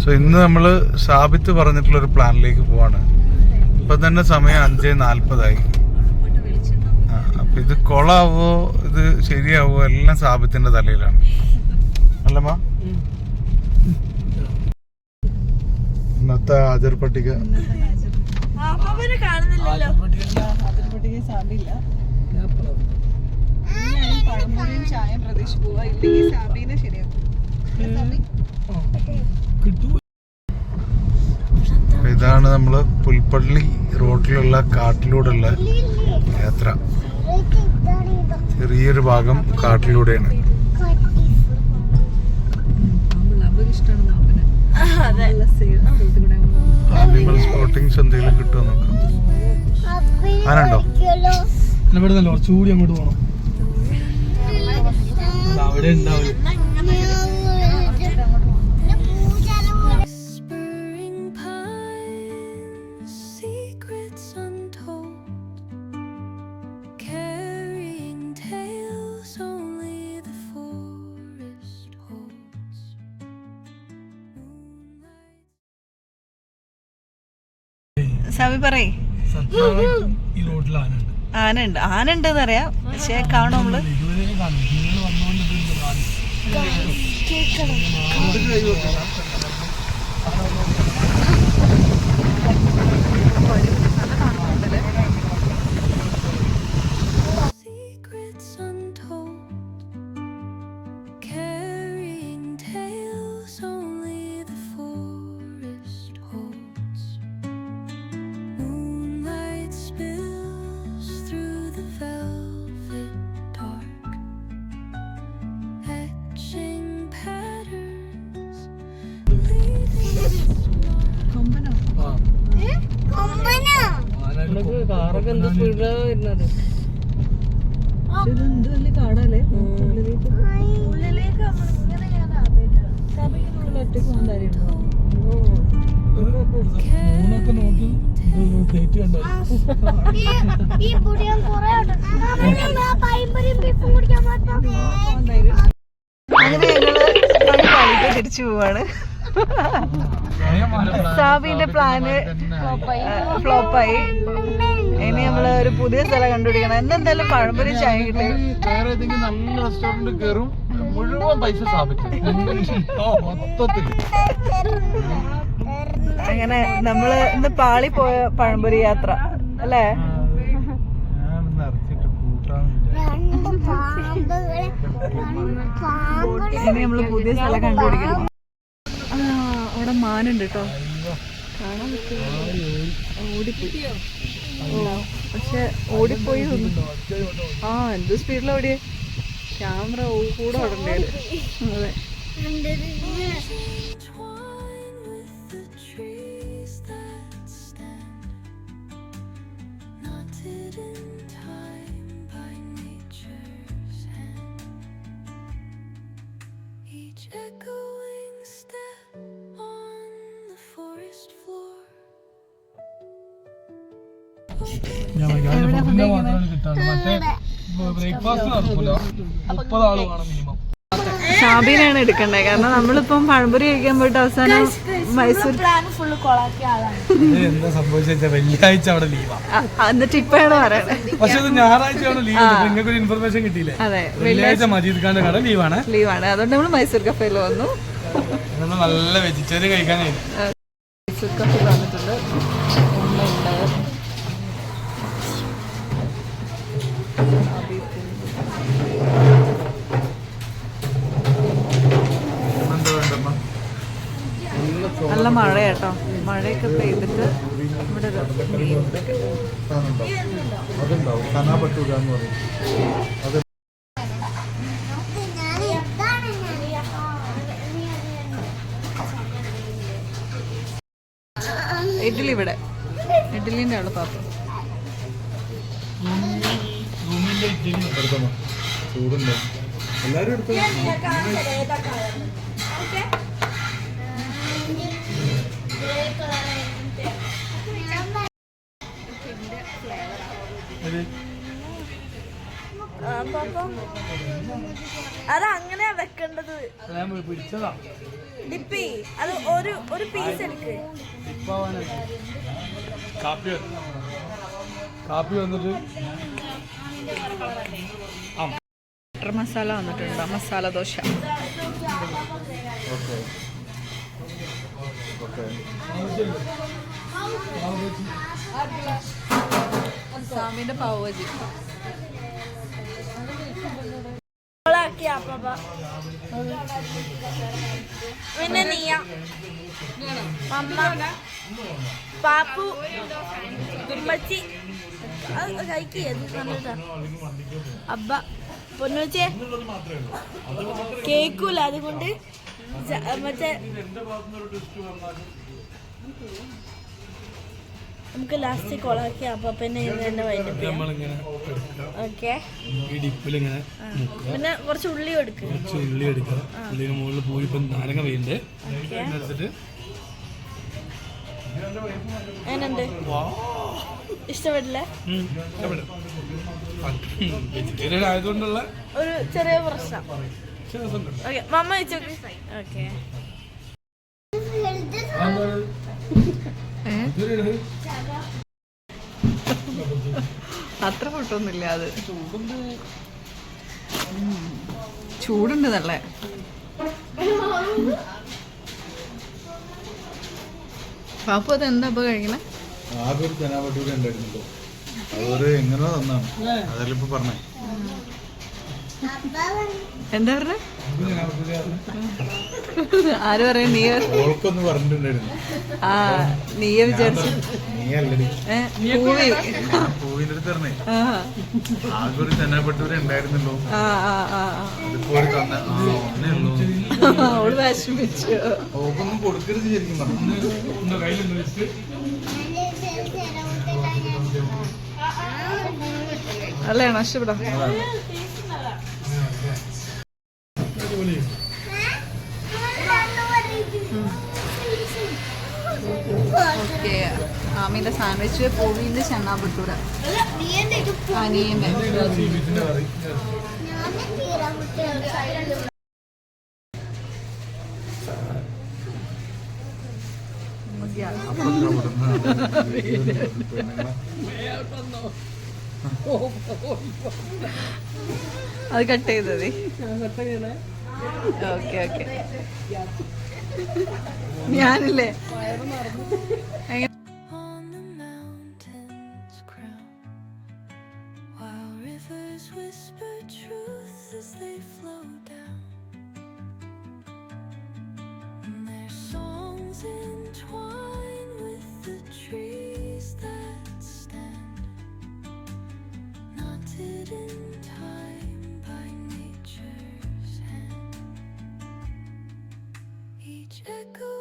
So ഇന്ന് നമ്മൾ സാബിത്ത് പറഞ്ഞിട്ടുള്ളൊരു പ്ലാനിലേക്ക് പോവാണ്. ഇപ്പം തന്നെ സമയം 5:40 അപ്പം ഇത് കൊളാവോ ഇത് ശരിയാവോ എല്ലാം സാബിത്തിന്റെ തലയിലാണ് അല്ലമ്മ. ഇന്നത്തെ ഹാജർ പട്ടിക ചായ പ്രതീക്ഷ പോവാ ഇല്ലെങ്കിൽ സാബീനെ ശരിയാക്കും. ഇതാണ് നമ്മള് പുൽപ്പള്ളി റോഡിലുള്ള കാട്ടിലൂടെയുള്ള യാത്ര. ചെറിയൊരു ഭാഗം കാട്ടിലൂടെയാണ്. ആനിമൽ സ്പോട്ടിങ്സ് എന്തെങ്കിലും കിട്ടുമോ നോക്കാം. ആനുണ്ടോ? കുറച്ചുകൂടി അങ്ങോട്ട് പോകണം. അവിടെ ഉണ്ടാവില്ല. സാബി പറയ്. ഈ റോഡിൽ ആനുണ്ട് ആനുണ്ടെന്ന് അറിയാം, പക്ഷെ കാണും നമ്മള്. കാടല്ലേ തിരിച്ചു പോവാണ്. സാബിന്റെ പ്ലാന് ഫ്ലോപ്പായി. ഇനി നമ്മള് ഒരു പുതിയ സ്ഥലം കണ്ടുപിടിക്കണം. എന്തായാലും പഴംപൊരി ചായ കിട്ടി. വേറെ ഏതെങ്കിലും നല്ല റെസ്റ്റോറന്റ് കയറും, മുഴുവൻ പൈസ സ്ഥാപിക്കും മൊത്തത്തിൽ. അങ്ങനെ നമ്മള് ഇന്ന് പാളി പോയ പഴംപൊരി യാത്ര അല്ലേ? ഇനി നമ്മള് പുതിയ സ്ഥലം കണ്ടുപിടിക്കണം. അവിടെ മാനുണ്ട് കേട്ടോ, കാണാൻ പറ്റുമോ? ഓടിപ്പോയി. പക്ഷെ ഓടിപ്പോയി. എന്ത് സ്പീഡിലാ ഓടിയേ. ക്യാമറ കൂടെ ഓടണ്ടേ. അതെ. ഷാബിനാണ് എടുക്കണ്ടേ, കാരണം നമ്മളിപ്പം പഴംപൊരി കഴിക്കാൻ പോയിട്ട് അവസാനം മൈസൂർ എന്താ സംഭവിച്ച വെള്ളിയാഴ്ച അവിടെ ലീവാ. എന്നിട്ട് ഇപ്പഴാണ് പറയണേ. പക്ഷെ ഞായറാഴ്ചയാണ് ലീവ്. നിങ്ങൾക്ക് ഒരു ഇൻഫർമേഷൻ കിട്ടിയില്ലേ? അതെ, വെള്ളിയാഴ്ച മജീദ് ഖാന്റെ കട ലീവാണ്. അതുകൊണ്ട് നമ്മൾ മൈസൂർ കഫേയിൽ വന്നു. നല്ല വെജിറ്റേറിയൻ കഴിക്കാനായി മൈസൂർ കഫേയിൽ വന്നിട്ടുണ്ട്. നല്ല മഴ കേട്ടോ. മഴയൊക്കെ പെയ്തിട്ട് ഇവിടെ ഇഡ്ഡലി, ഇവിടെ ഇഡ്ഡലിന്റെ അവിടെ പാത്രം. റൂമിന്റെ ഇഡ്ഡലി എടുത്തോ ചൂടുണ്ടോ എല്ലാരും എടുത്തോ അത് അങ്ങനെയാ വെക്കേണ്ടത്. ഞാൻ പിടിച്ചതാ ഡിപ്പി അത് ഒരു പീസ് എടുക്ക്. കാപ്പി വന്നിട്ട് ബട്ടർ മസാല വന്നിട്ടുണ്ട്, മസാല ദോശ. ഓക്കെ ഓക്കെ സാമിന്റെ പാവ് ബജി. പിന്നെ നീയ അമ്മ പാപ്പു ഉമ്മച്ചി കഴിക്കുക അബ്ബ പൊന്നുവച്ചേ കേക്കൂല അതുകൊണ്ട് മറ്റേ നമുക്ക് ലാസ്റ്റ് കൊളാക്കി അപ്പനെ ഓക്കെ. പിന്നെ കുറച്ച് ഉള്ളി എടുക്കുക, ഉള്ളി എടുക്കുക. ഉള്ളിന് മുകളിൽ പോയി ഇപ്പം നാരങ്ങ വെയിണ്ട് എടുത്തിട്ട് എന്നുണ്ട് ഇഷ്ടപ്പെട്ടില്ലേ? വെജിറ്റേറിയൻ ആയതുകൊണ്ടുള്ള ഒരു ചെറിയ പ്രശ്നം. ഓക്കെ മമ്മ വെച്ചോക്കെ. ഓക്കെ അത്ര പൊട്ടൊന്നുമില്ല. അത് ചൂടുണ്ട് നല്ല. പാപ്പു അത് എന്താ ഇപ്പൊ കഴിക്കണേ? ആകെ ഒരു ജനാവട്ടൂര് ഉണ്ടായിരുന്നല്ലോ, അതൊരു എങ്ങനെയോ തന്നാണ്, അതല്ല ഇപ്പൊ പറഞ്ഞേ. എന്താ പറഞ്ഞേ? ആര് പറയാ? നീ ഓൾക്കൊന്ന് പറഞ്ഞിട്ടുണ്ടായിരുന്നു. ആ നീയെ വിചാരിച്ചു. നീയല്ലടി പൂവി പൂവിന്റെ അടുത്ത് പറഞ്ഞേ ആകെ ഒരു ജനാവട്ടൂര് ഉണ്ടായിരുന്നല്ലോ, അതിപ്പോ ഒരു തന്ന ഒന്നേ ഉള്ളൂ. അവള് വിഷമിച്ചു. ഓക്കൊന്നും കൊടുക്കരുത് ശരിക്കും പറഞ്ഞു. അല്ലേ നഷ്ടപ്പെടാം. ഓക്കെ ആമിന്റെ സാൻഡ്വിച്ച്, പൂവിന്റെ ചെന്നാ ഭട്ടൂര, അനിയന്റെ അത് കട്ട് ചെയ്തത്. ഓക്കെ ഓക്കെ ഞാനില്ലേ echo